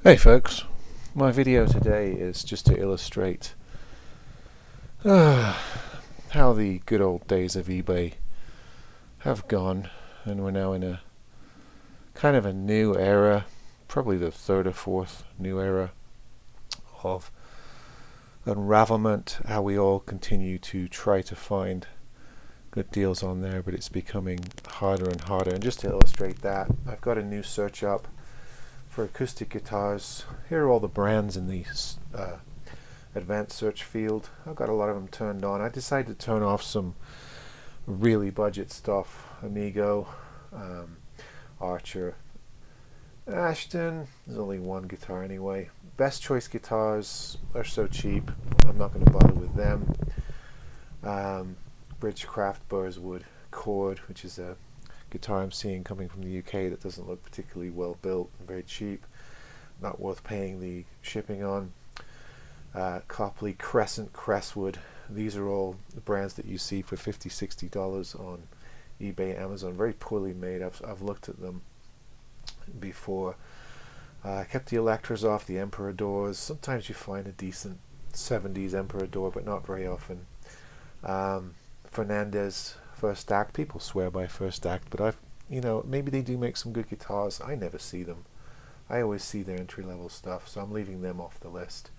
Hey folks, my video today is just to illustrate how the good old days of eBay have gone, and we're now in a kind of a new era, probably the third or fourth new era of unravelment, how we all continue to try to find good deals on there, but it's becoming harder and harder. And just to illustrate that, I've got a new search up for acoustic guitars. Here are all the brands in the advanced search field. I've got a lot of them turned on. I decided to turn off some really budget stuff. Amigo, Archer, Ashton. There's only one guitar anyway. Best Choice guitars are so cheap, I'm not going to bother with them. Bridgecraft Burswood Chord, which is a guitar I'm seeing coming from the UK that doesn't look particularly well built and very cheap, not worth paying the shipping on. Copley, Crescent, Crestwood, these are all the brands that you see for $50-$60 on eBay, Amazon. Very poorly made. I've looked at them before. I kept the Electras off, the Emperor doors. Sometimes you find a decent 70s Emperor door, but not very often. Fernandez First Act, people swear by First Act, but maybe they do make some good guitars. I never see them. I always see their entry-level stuff, so I'm leaving them off the list.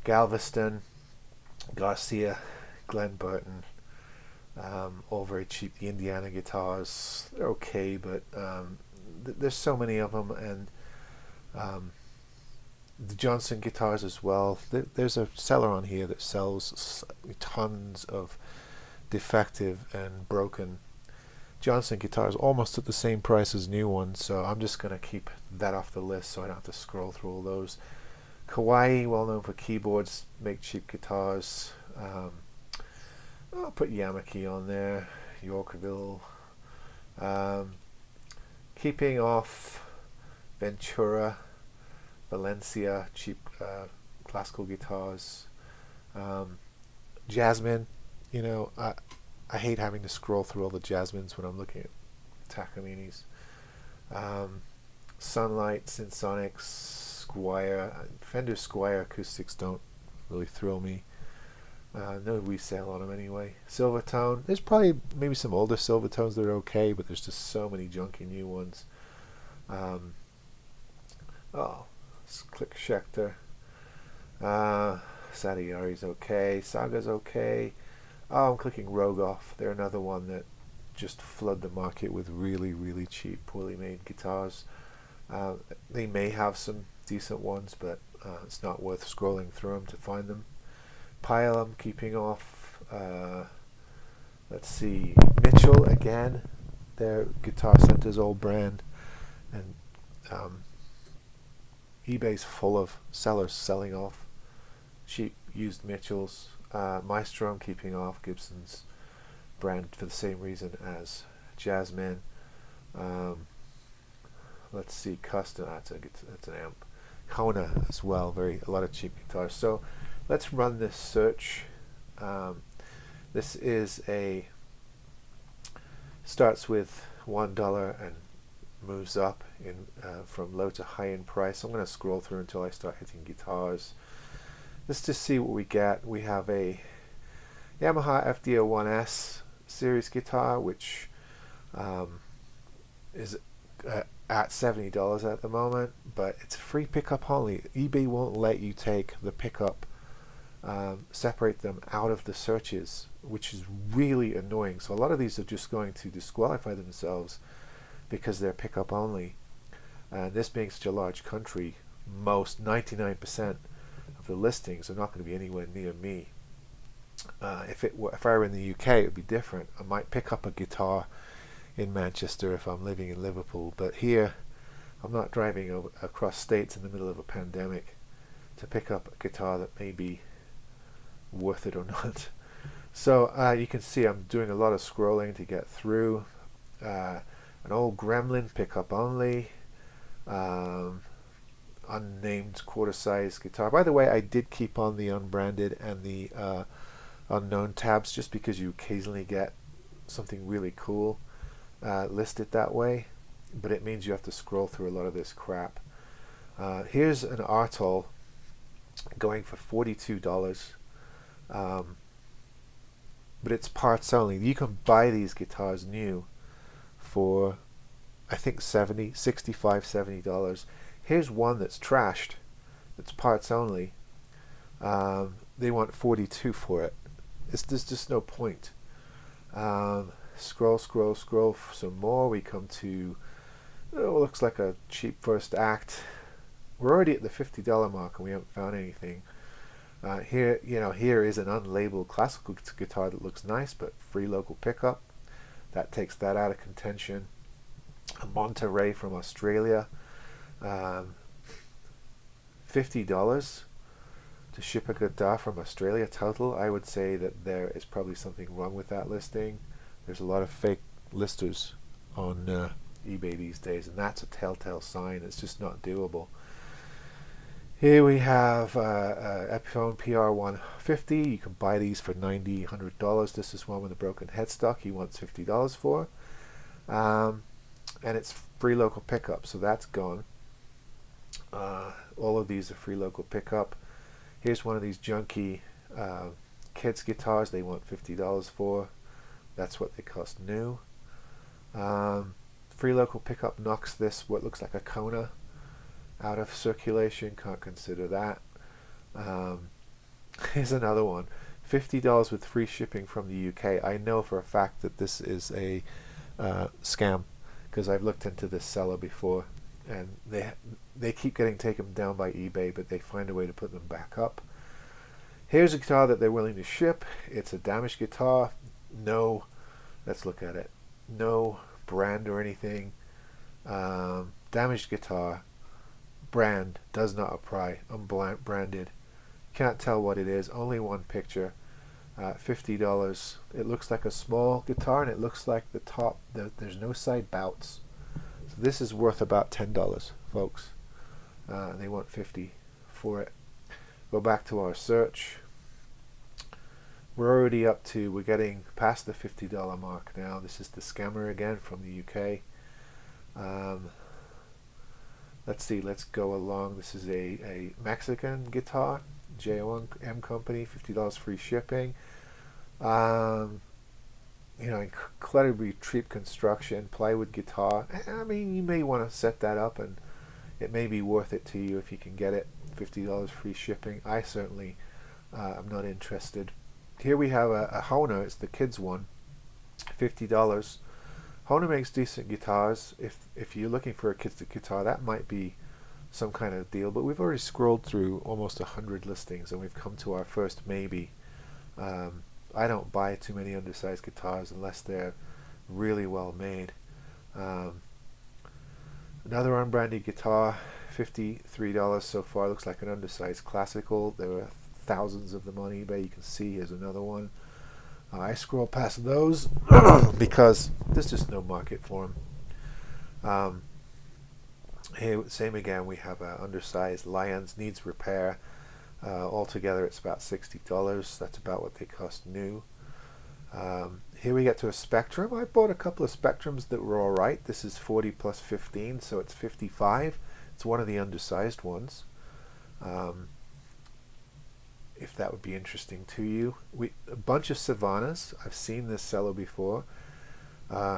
Galveston, Garcia, Glenn Burton, all very cheap. The Indiana guitars, they're okay, but there's so many of them, and the Johnson guitars as well. There's a seller on here that sells tons of defective and broken Johnson guitars almost at the same price as new ones, so I'm just going to keep that off the list so I don't have to scroll through all those. Kauai, well known for keyboards, make cheap guitars. I'll put Yamaki on there, Yorkville. Keeping off Ventura, Valencia, cheap classical guitars. Jasmine, I hate having to scroll through all the Jasmines when I'm looking at Takamines. Sunlight, Synsonics, Squier. Fender Squier acoustics don't really thrill me. No resale on them anyway. Silvertone, there's probably maybe some older Silvertones that are okay, but there's just so many junky new ones. Click Schecter. Sadiari's okay. Saga's okay. I'm clicking Rogoff. They're another one that just flood the market with really, really cheap, poorly made guitars. They may have some decent ones, but it's not worth scrolling through them to find them. Pile, I'm keeping off. Let's see. Mitchell again. Their Guitar Center's old brand, and eBay's full of sellers selling off cheap used Mitchells. Maestro, I'm keeping off. Gibson's brand for the same reason as Jasmine. Let's see, Custom. That's an amp. Kona as well. A lot of cheap guitars. So let's run this search. This is starts with $1 and moves up from low to high in price. I'm going to scroll through until I start hitting guitars. Let's just see what we get. We have a Yamaha FD01S series guitar, which is at $70 at the moment, but it's free pickup only. eBay won't let you take the pickup, separate them out of the searches, which is really annoying. So a lot of these are just going to disqualify themselves because they're pickup only. And this being such a large country, 99% of the listings are not going to be anywhere near me. If I were in the UK, it would be different. I might pick up a guitar in Manchester if I'm living in Liverpool, but here I'm not driving across states in the middle of a pandemic to pick up a guitar that may be worth it or not. So you can see I'm doing a lot of scrolling to get through. An old Gremlin, pickup only. Unnamed quarter-size guitar. By the way, I did keep on the unbranded and the unknown tabs just because you occasionally get something really cool listed that way. but it means you have to scroll through a lot of this crap. Here's an Artol going for $42, but it's parts only. You can buy these guitars new for, I think, $65, $70. Here's one that's trashed, that's parts only. They want $42 for it. There's just no point. Scroll some more. We come to, looks like a cheap first act. We're already at the $50 mark and we haven't found anything. Here is an unlabeled classical guitar that looks nice, but free local pickup. That takes that out of contention. A Monterey from Australia, $50 to ship a guitar from Australia total. I would say that there is probably something wrong with that listing. There's a lot of fake listers on eBay these days, and that's a telltale sign. It's just not doable. Here we have Epiphone Pr150. You can buy these for $90, $100. This is one with a broken headstock. He wants $50 for. And it's free local pickup, so that's gone. All of these are free local pickup. Here's one of these junky kids guitars. They want $50 for. That's what they cost new. Free local pickup knocks this, what looks like a Kona, out of circulation. Can't consider that. Here's another one. $50 with free shipping from the UK. I know for a fact that this is a scam, because I've looked into this seller before, and they keep getting taken down by eBay, but they find a way to put them back up. Here's a guitar that they're willing to ship. It's a damaged guitar. No, let's look at it. No brand or anything. Damaged guitar. Brand does not apply. Unbranded. Can't tell what it is. Only one picture. $50. It looks like a small guitar, and it looks like the top, there's no side bouts. So this is worth about $10, folks. They want $50 for it. Go back to our search. We're getting past the $50 mark now. This is the scammer again from the UK. Let's see, let's go along. This is a Mexican guitar, JOM company, $50 free shipping. Incredibly cheap construction, plywood guitar. I mean, you may want to set that up, and it may be worth it to you if you can get it. $50 free shipping. I certainly am not interested. Here we have a Hohner. It's the kids one. $50. Hohner makes decent guitars. If you're looking for a kids guitar, that might be some kind of deal. But we've already scrolled through almost 100 listings, and we've come to our first maybe. I don't buy too many undersized guitars unless they're really well made. Another unbranded guitar, $53 so far. Looks like an undersized classical. There are thousands of them on eBay. You can see here's another one. I scroll past those because there's just no market for them. Here, same again. We have undersized Lions, needs repair. Altogether, it's about $60. That's about what they cost new. Here we get to a Spectrum. I bought a couple of Spectrums that were alright. This is 40 plus 15, so it's 55. It's one of the undersized ones. If that would be interesting to you. A bunch of Savannahs. I've seen this seller before.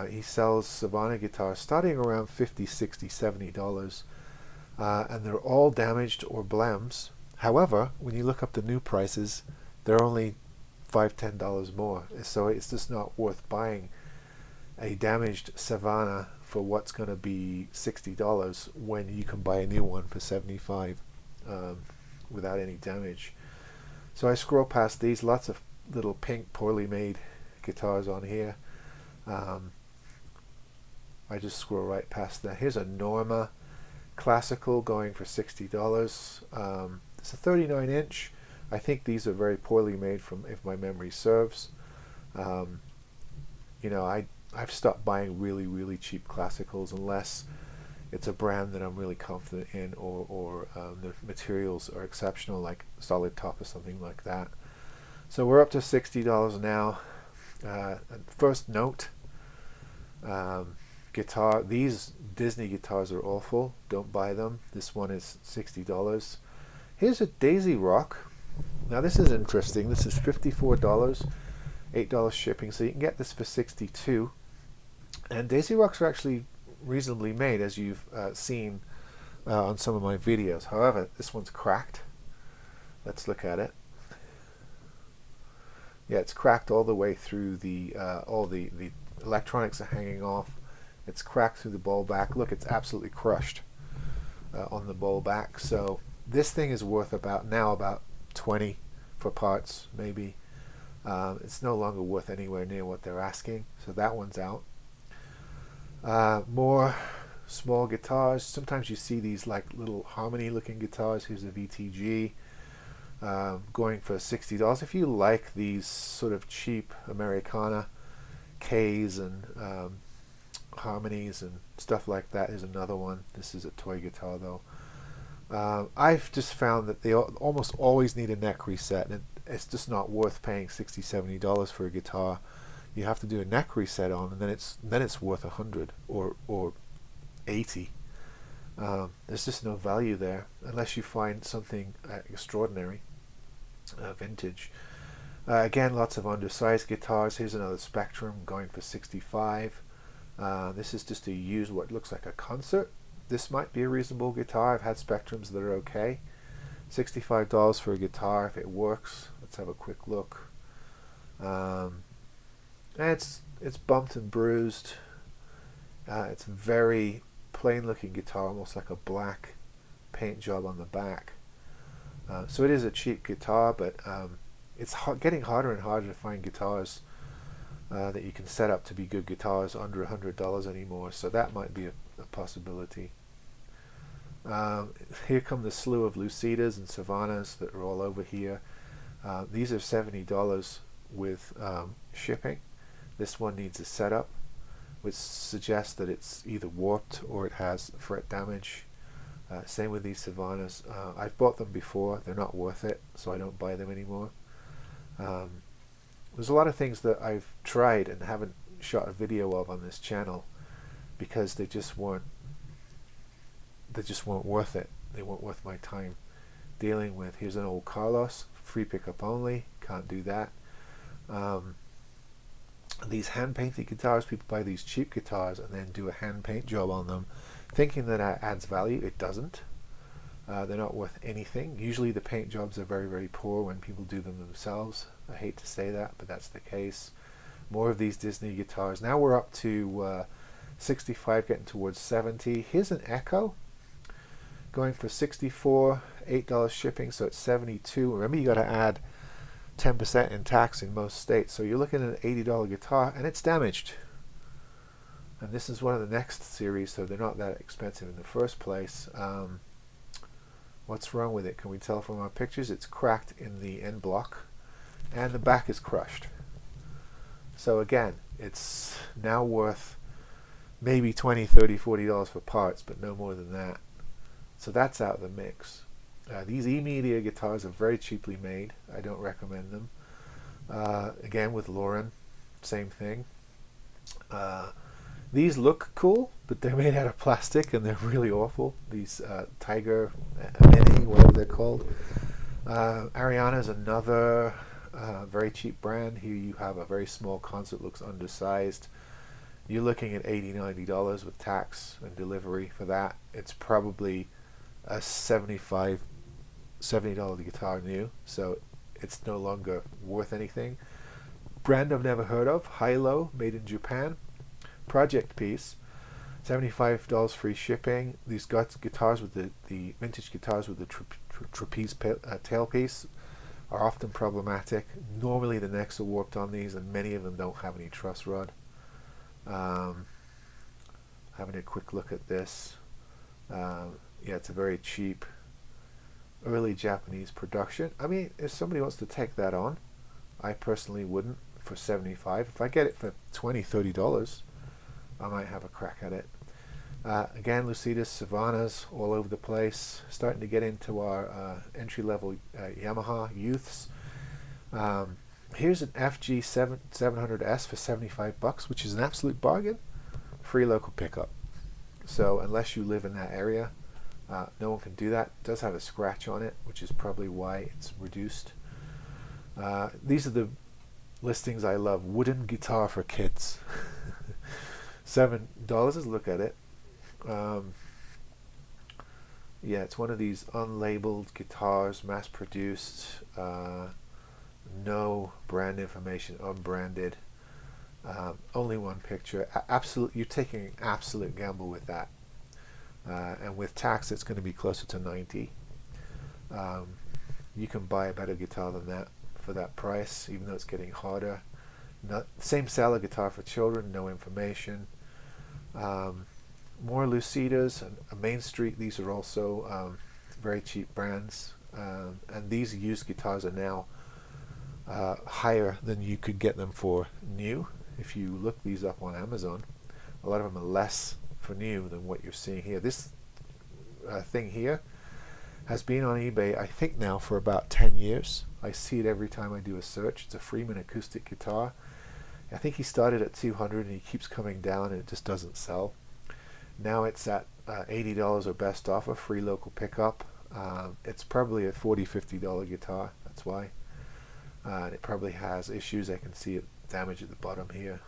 He sells Savannah guitars starting around $50, $60, $70. And they're all damaged or blems. However, when you look up the new prices, they're only $5, $10 more. So it's just not worth buying a damaged Savannah for what's going to be $60 when you can buy a new one for $75 without any damage. So I scroll past these. Lots of little pink, poorly made guitars on here. I just scroll right past that. Here's a Norma Classical going for $60. It's a 39-inch. I think these are very poorly made, from if my memory serves. I've stopped buying really, really cheap classicals unless it's a brand that I'm really confident in, or the materials are exceptional, like Solid Top or something like that. So we're up to $60 now. First note, guitar. These Disney guitars are awful. Don't buy them. This one is $60. Here's a Daisy Rock. Now this is interesting. This is $54, $8 shipping, so you can get this for $62. And Daisy Rocks are actually reasonably made, as you've seen on some of my videos. However, this one's cracked. Let's look at it. Yeah, it's cracked all the way through the all the electronics are hanging off. It's cracked through the bowl back. Look, it's absolutely crushed on the bowl back. So this thing is worth about 20 for parts, maybe. It's no longer worth anywhere near what they're asking. So that one's out. More small guitars. Sometimes you see these like little harmony looking guitars. Here's a VTG going for $60. If you like these sort of cheap Americana Ks and harmonies and stuff like that, is another one. This is a toy guitar though. I've just found that they almost always need a neck reset, and it's just not worth paying $60-70 for a guitar. You have to do a neck reset on, and then it's worth $100 or $80. There's just no value there unless you find something extraordinary, vintage. Again, lots of undersized guitars. Here's another Spectrum going for $65. This is just to use what looks like a concert. This might be a reasonable guitar. I've had Spectrums that are okay. $65 for a guitar if it works. Let's have a quick look. It's bumped and bruised. It's a very plain looking guitar, almost like a black paint job on the back. So it is a cheap guitar, but it's getting harder and harder to find guitars that you can set up to be good guitars under $100 anymore, so that might be a possibility. Here come the slew of Lucidas and Savannahs that are all over here. These are $70 with shipping. This one needs a setup, which suggests that it's either warped or it has fret damage. Same with these Savannahs. I've bought them before. They're not worth it, so I don't buy them anymore. There's a lot of things that I've tried and haven't shot a video of on this channel because they just weren't worth it. They weren't worth my time dealing with. Here's an old Carlos, free pickup only. Can't do that. These hand painted guitars, people buy these cheap guitars and then do a hand paint job on them thinking that adds value. It doesn't. They're not worth anything. Usually the paint jobs are very, very poor when people do them themselves. I hate to say that, but that's the case. More of these Disney guitars. Now we're up to 65, getting towards 70. Here's an Echo going for $64, $8 shipping, so it's 72. Remember, you got to add 10% in tax in most states, so you're looking at an $80 guitar, and it's damaged. And this is one of the next series, so they're not that expensive in the first place. What's wrong with it? Can we tell from our pictures? It's cracked in the end block, and the back is crushed. So again, it's now worth maybe $20, $30, $40 for parts, but no more than that. So that's out of the mix. These E-Media guitars are very cheaply made. I don't recommend them. Again, with Lauren, same thing. These look cool, but they're made out of plastic and they're really awful. These Tiger Mini, whatever they're called. Ariana's another very cheap brand. Here you have a very small concert, looks undersized. You're looking at $80, $90 with tax and delivery for that. It's probably a $70 guitar new, so it's no longer worth anything. Brand I've never heard of, Hilo, made in Japan. Project piece, $75 free shipping. These guitars with the vintage guitars with the trapeze tailpiece are often problematic. Normally the necks are warped on these, and many of them don't have any truss rod. Having a quick look at this. Yeah, it's a very cheap early Japanese production. I mean, if somebody wants to take that on, I personally wouldn't for $75. If I get it for $20, $30, I might have a crack at it. Again, Lucidas, Savannahs all over the place. Starting to get into our entry-level Yamaha youths. Here's an FG 700S for $75, which is an absolute bargain free local pickup. So unless you live in that area, no one can do that. It does have a scratch on it, which is probably why it's reduced. These are the listings I love. Wooden guitar for kids. $7. Let's look at it. Yeah, it's one of these unlabeled guitars, mass-produced, no brand information, unbranded, only one picture. You're taking an absolute gamble with that. And with tax, it's going to be closer to 90. You can buy a better guitar than that for that price, even though it's getting harder. Same seller guitar for children, no information. More Lucidas and Main Street. These are also very cheap brands, and these used guitars are now higher than you could get them for new. If you look these up on Amazon, a lot of them are less for new than what you're seeing here. This thing here has been on eBay, I think now for about 10 years. I see it every time I do a search. It's a Freeman acoustic guitar. I think he started at 200 and he keeps coming down and it just doesn't sell. Now it's at $80 or best offer, free local pickup. It's probably a $40–50 guitar, that's why. And it probably has issues. I can see it damage at the bottom here.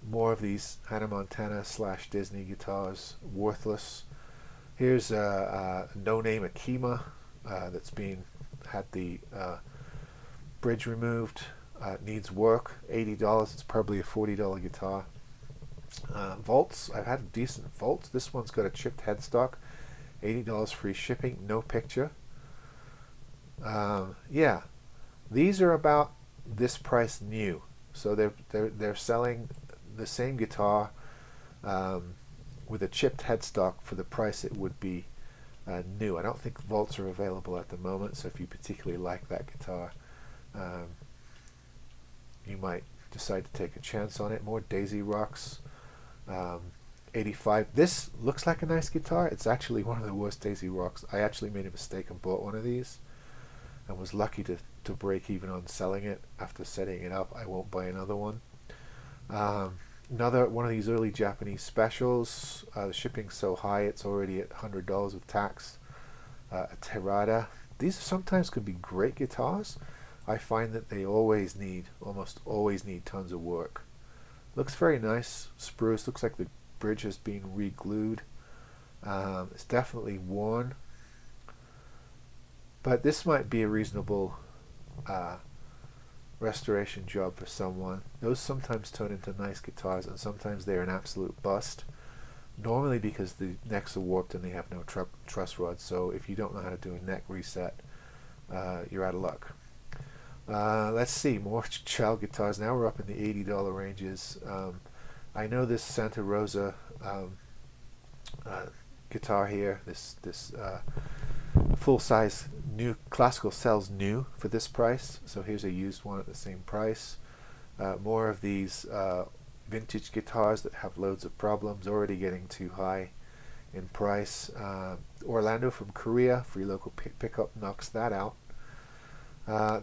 More of these Hannah Montana / Disney guitars, worthless. Here's a no-name Akima that's had the bridge removed. Needs work. $80. It's probably a $40 guitar. Volts. I've had decent Volts. This one's got a chipped headstock. $80 free shipping. No picture. Yeah, these are about this price new. So they're selling the same guitar with a chipped headstock for the price it would be new. I don't think Volts are available at the moment. So if you particularly like that guitar, you might decide to take a chance on it. More Daisy Rocks. 85. This looks like a nice guitar. It's actually one of the worst Daisy Rocks. I actually made a mistake and bought one of these and was lucky to break even on selling it. After setting it up, I won't buy another one. Another one of these early Japanese specials. The shipping's so high it's already at $100 with tax. A Terada. These sometimes could be great guitars. I find that they almost always need tons of work. Looks very nice, spruce. Looks like the bridge has been re-glued. It's definitely worn, but this might be a reasonable restoration job for someone. Those sometimes turn into nice guitars, and sometimes they're an absolute bust. Normally because the necks are warped and they have no truss rods. So if you don't know how to do a neck reset, you're out of luck. Let's see, more child guitars. Now we're up in the $80 ranges. I know this Santa Rosa guitar here, this full-size new classical sells new for this price. So here's a used one at the same price. More of these vintage guitars that have loads of problems, already getting too high in price. Orlando from Korea, free local pickup knocks that out.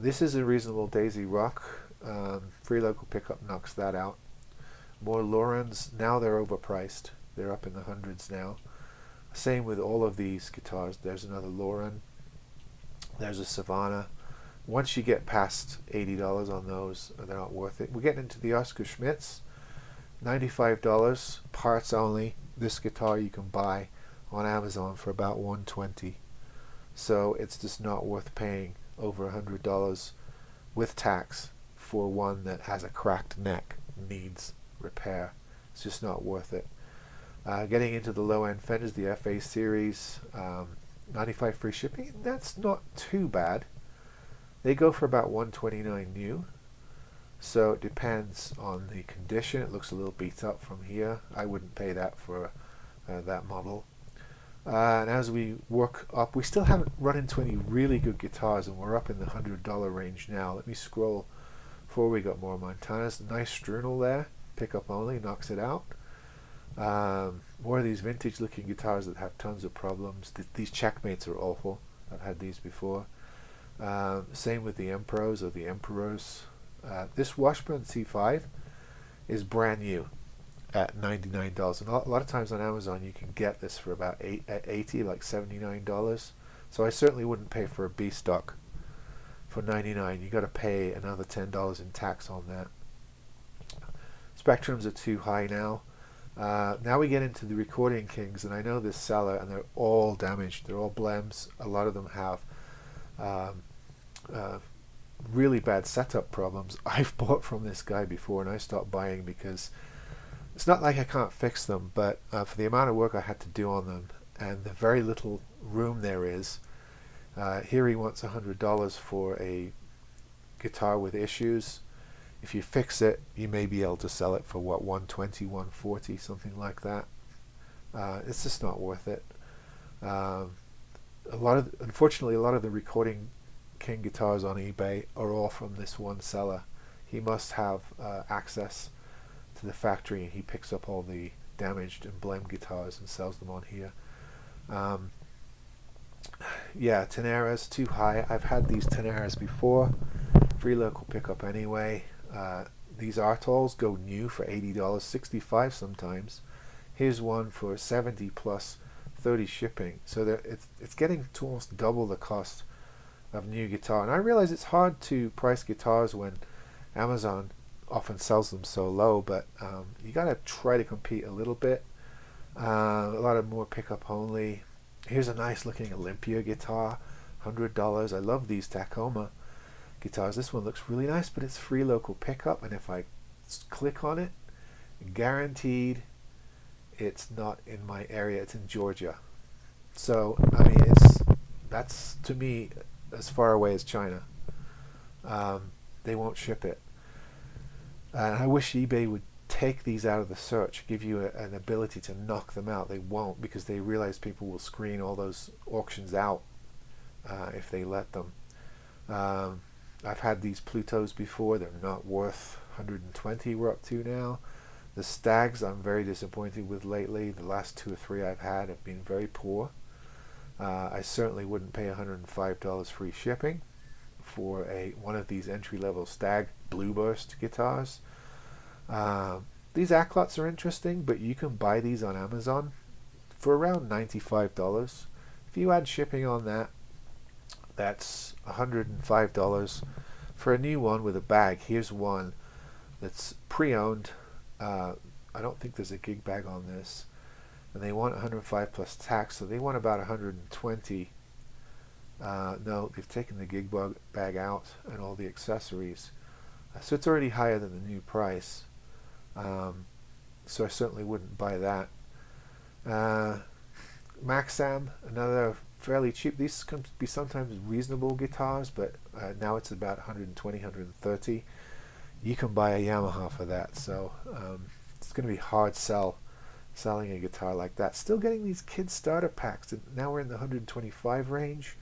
This is a reasonable Daisy Rock. Free local pickup knocks that out. More Lorens. Now they're overpriced. They're up in the hundreds now. Same with all of these guitars. There's another Loren. There's a Savannah. Once you get past $80 on those, they're not worth it. We're getting into the Oscar Schmidts. $95, parts only. This guitar you can buy on Amazon for about $120. So it's just not worth paying over $100 with tax for one that has a cracked neck, needs repair. It's just not worth it. Getting into the low-end Fenders, the FA series, $95 free shipping. That's not too bad. They go for about $129 new. So it depends on the condition. It looks a little beat up from here. I wouldn't pay that for that model. And as we work up, we still haven't run into any really good guitars, and we're up in the $100 range now. Let me scroll before we got more Montanas. Nice Strunel there, pickup only, knocks it out. More of these vintage looking guitars that have tons of problems. These Checkmates are awful. I've had these before. Same with the Emperos or the Emperors. This Washburn C5 is brand new, at $99. And a lot of times on Amazon you can get this for about 80, like $79. So I certainly wouldn't pay for a B stock for $99. You got to pay another $10 in tax on that. Spectrums are too high now. Now we get into the Recording Kings, and I know this seller, and they're all damaged. They're all blems. A lot of them have really bad setup problems. I've bought from this guy before, and I stopped buying because it's not like I can't fix them, but for the amount of work I had to do on them and the very little room there is, here he wants $100 for a guitar with issues. If you fix it, you may be able to sell it for what, 120, 140, something like that. It's just not worth it. Unfortunately, a lot of the Recording King guitars on eBay are all from this one seller. He must have access to the factory, and he picks up all the damaged and blame guitars and sells them on here. Yeah, Teneras too high. I've had these Teneras before. Free local pickup anyway. These Artols go new for $80, $65 sometimes. Here's one for $70 plus 30 shipping. So it's getting to almost double the cost of new guitar. And I realize it's hard to price guitars when Amazon often sells them so low, but you got to try to compete a little bit. A lot of more pickup only. Here's a nice looking Olympia guitar, $100. I love these Tacoma guitars. This one looks really nice, but it's free local pickup, and if I click on it, guaranteed it's not in my area. It's in Georgia. So I mean, that's to me as far away as China. They won't ship it. And I wish eBay would take these out of the search, give you an ability to knock them out. They won't, because they realize people will screen all those auctions out if they let them. I've had these Plutos before. They're not worth 120 we're up to now. The Stags I'm very disappointed with lately. The last 2 or 3 I've had have been very poor. I certainly wouldn't pay $105 free shipping for one of these entry-level Stag Blueburst guitars. These Aclots are interesting, but you can buy these on Amazon for around $95. If you add shipping on that, that's $105 for a new one with a bag. Here's one that's pre-owned. I don't think there's a gig bag on this, and they want $105 plus tax, so they want about $120. No, they've taken the gig bag out and all the accessories, so it's already higher than the new price. So I certainly wouldn't buy that. Maxam, another fairly cheap. These can be sometimes reasonable guitars, but now it's about 120, 130. You can buy a Yamaha for that, so it's going to be hard selling a guitar like that. Still getting these kid starter packs, and now we're in the 125 range.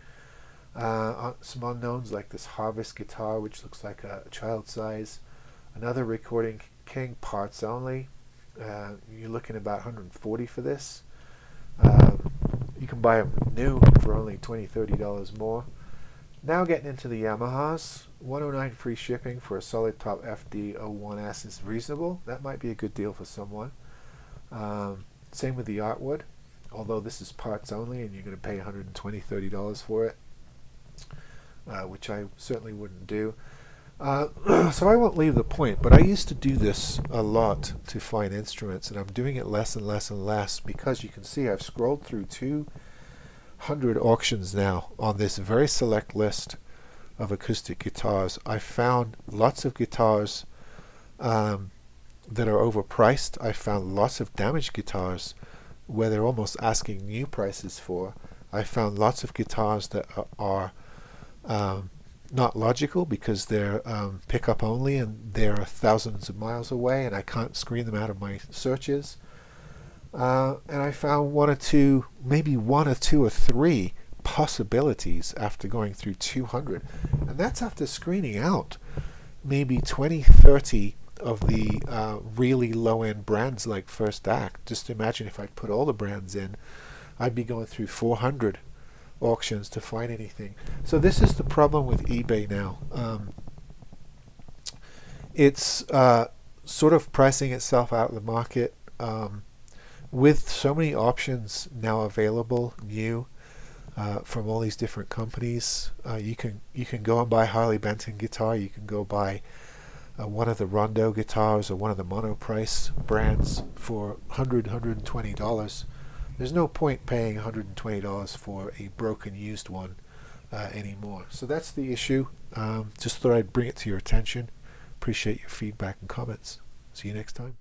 Some unknowns like this Harvest guitar, which looks like a child size. Another Recording King, parts only. You're looking about 140 for this. You can buy them new for only $20, $30 more. Now getting into the Yamahas, $109 free shipping for a solid top FD01S is reasonable. That might be a good deal for someone. Same with the Artwood, although this is parts only and you're going to pay $120, $30 for it, which I certainly wouldn't do. So I won't leave the point, but I used to do this a lot to find instruments, and I'm doing it less and less and less, because you can see I've scrolled through 200 auctions now on this very select list of acoustic guitars. I found lots of guitars that are overpriced. I found lots of damaged guitars where they're almost asking new prices for. I found lots of guitars that are not logical, because they're pickup only and they're thousands of miles away and I can't screen them out of my searches. And I found one or two or three possibilities after going through 200, and that's after screening out maybe 20, 30 of the really low-end brands like First Act. Just imagine if I'd put all the brands in, I'd be going through 400 auctions to find anything. So this is the problem with eBay now. It's sort of pricing itself out of the market. With so many options now available, new, from all these different companies, you can go and buy Harley Benton guitar. You can go buy one of the Rondo guitars or one of the Monoprice brands for $120. There's no point paying $120 for a broken used one anymore. So that's the issue. Just thought I'd bring it to your attention. Appreciate your feedback and comments. See you next time.